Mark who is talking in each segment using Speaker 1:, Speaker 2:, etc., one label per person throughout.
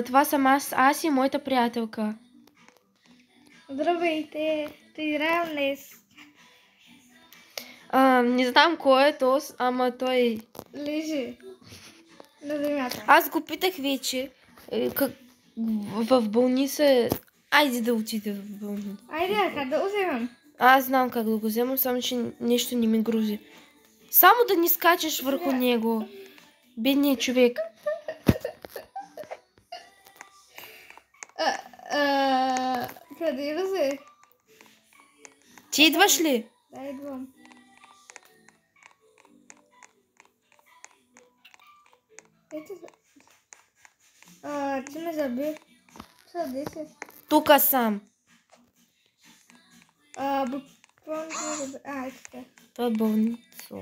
Speaker 1: Това съм аз и моята приятелка.
Speaker 2: Здравейте, ще играем днес.
Speaker 1: Не знам кой е то, ама той...
Speaker 2: Лежи на земята.
Speaker 1: Аз го питах вече. В болница... Айде да отиде в болница.
Speaker 2: Айде, как да го вземам?
Speaker 1: Аз знам как да го вземам, само че нещо не ми грузи. Само да не скачаш върху него. Бедният човек.
Speaker 2: Къде да се?
Speaker 1: Ти идваш ли?
Speaker 2: Да, идвам. Ето се. Ти ме заби. Съди се.
Speaker 1: Тука съм.
Speaker 2: Ето така.
Speaker 1: Това е болница.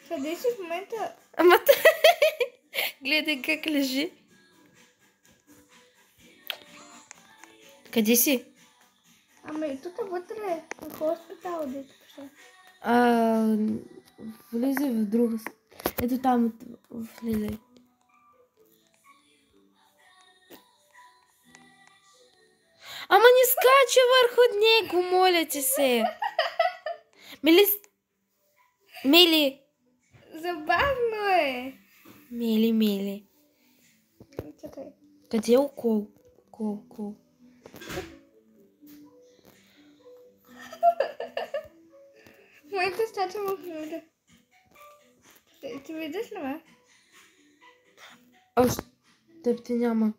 Speaker 2: Къде си в момента?
Speaker 1: Ама гледай как лежи. Къде си?
Speaker 2: Ама и тук вътре, в хоспитала, дето пиша.
Speaker 1: Влизай в друга. Ето там влизай. Ама не скача върху него, моля ти се. Мили.
Speaker 2: Забавно е.
Speaker 1: Мили.
Speaker 2: Чакай.
Speaker 1: Къде е укол? Укол.
Speaker 2: В момента стачам в момента. Ти видиш ли ме?
Speaker 1: Теб те няма.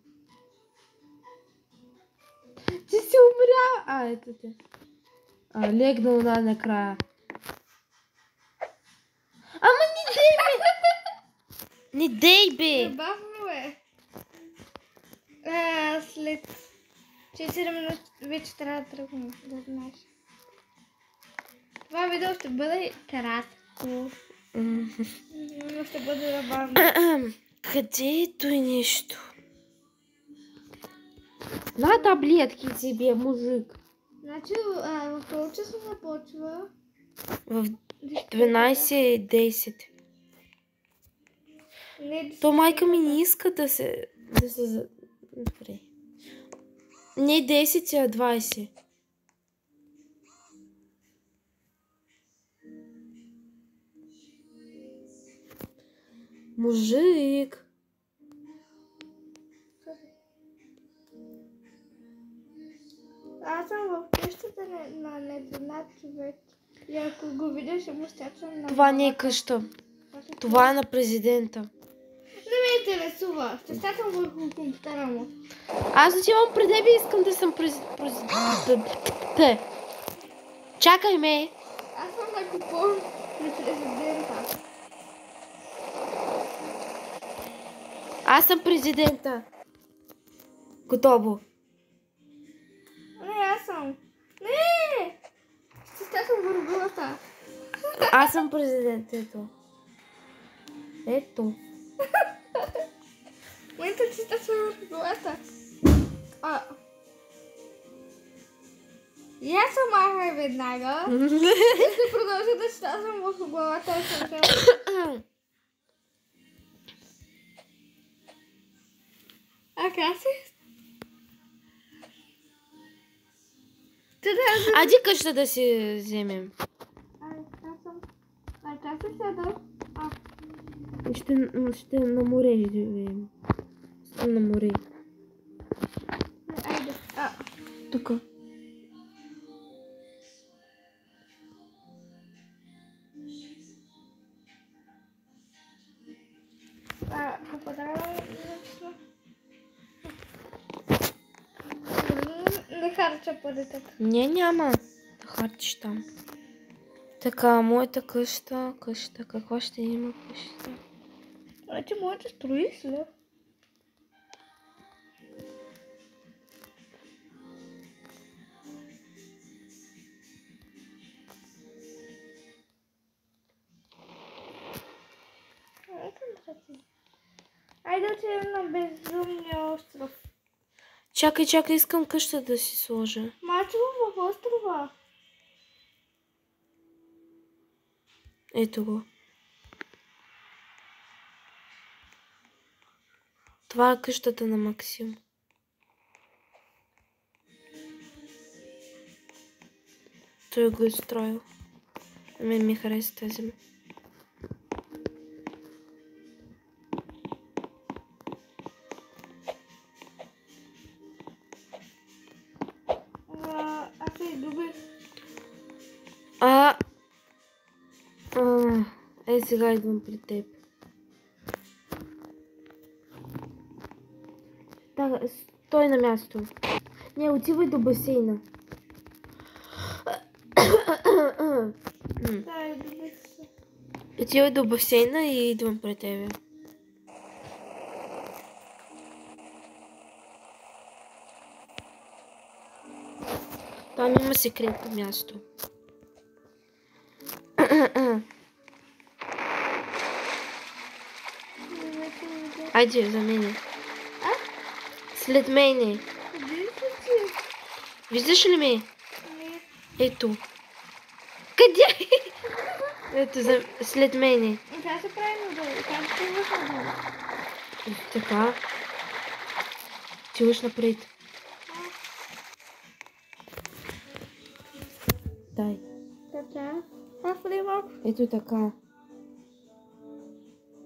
Speaker 1: Ти си умря. Ето те. Легнал накрая. Ама не дей бе! Не дей бе!
Speaker 2: Забавно е. След 4 минути вече трябва да тръгвам, да знаеш. Това видео ще бъде кратко. Но ще бъде забавно.
Speaker 1: Къде е той нещо? На таблетки себе, мужик.
Speaker 2: Значи, в колко часа започва?
Speaker 1: В 12:10. То майка ми не иска да се... Добре. Не 10, а 20. Мужик.
Speaker 2: Аз съм в къщата на непознат човек. И ако го видя, ще му стячам на...
Speaker 1: Това не е къща. Това е на президента.
Speaker 2: Не ме интересува. Ще стячам върху компютъра му.
Speaker 1: Аз отивам при тебе и искам да съм президент. Чакай ме.
Speaker 2: Аз съм на купон при президента.
Speaker 1: Аз съм президента. Готово.
Speaker 2: Не, аз съм. Не! Ще стячам върху главата.
Speaker 1: Аз съм президент. Ето.
Speaker 2: В момента ти стачам върху главата. И аз съм махай веднага. И ще продължа да стачам върху главата. Как си?
Speaker 1: Ади къща да си вземем.
Speaker 2: Как си седал?
Speaker 1: Ще на море живеем. Ще на море.
Speaker 2: Айде.
Speaker 1: Тук.
Speaker 2: Не харча парите.
Speaker 1: Не, няма да харчиш там. Така, моята къща. Каква ще има къща?
Speaker 2: Ти моята строиш ли? Айде да отидем на безумния остров.
Speaker 1: Чакай, искам къща да си сложа.
Speaker 2: Мачо в острова.
Speaker 1: Ето го. Това е къщата на Максим. Той го е строил. На мен ми хареса тази.
Speaker 2: Аз се добих.
Speaker 1: Сега идвам при теб. Да, стой на място. Не, отивай до басейна.
Speaker 2: Да, добих се.
Speaker 1: Отивай до басейна и идвам при тебе. Там има секретно място. Айде, за мене. След мене.
Speaker 2: Къде си ти?
Speaker 1: Виждаш ли ме?
Speaker 2: Не.
Speaker 1: Ето. Къде? Ето, след мене.
Speaker 2: Това се прави надолу. Как ти идваш надолу?
Speaker 1: Така. Отиваш напред. Дай.
Speaker 2: Така. Аз малко.
Speaker 1: Ето така.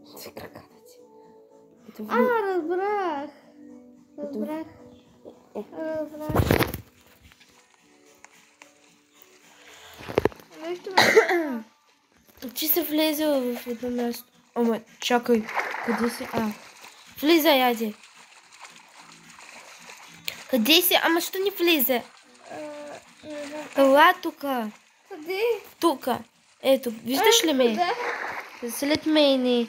Speaker 1: С краката ти. Ето
Speaker 2: Разбрах. Разбрах. Разбрах. Нещо ме...
Speaker 1: Ти се влезла в едно място. Ама, чакай. Къде си? Влизай, айде. Къде си? Ама що не влезе?
Speaker 2: Не знам.
Speaker 1: Ела тука.
Speaker 2: Къде?
Speaker 1: Тука. Ето, виждаш ли ме?
Speaker 2: Да.
Speaker 1: След мене.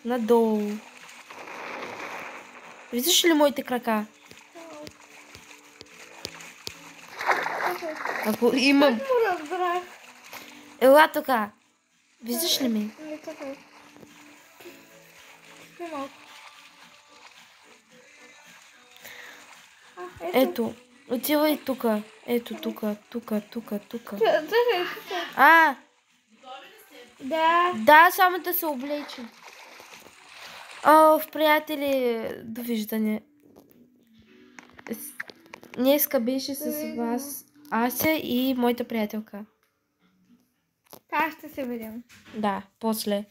Speaker 1: Надолу. Виждаш ли моите крака? Ако имам...
Speaker 2: Как му разбрах?
Speaker 1: Ела тука. Виждаш ли ме?
Speaker 2: Не така. Не малко.
Speaker 1: Ето. Отивай тука. Ето тука. Тука.
Speaker 2: Чакай. Да.
Speaker 1: Да, само да се облече. Приятели, довиждане. Днеска беше с вас Ася и моята приятелка.
Speaker 2: Как ще се видим?
Speaker 1: Да, после.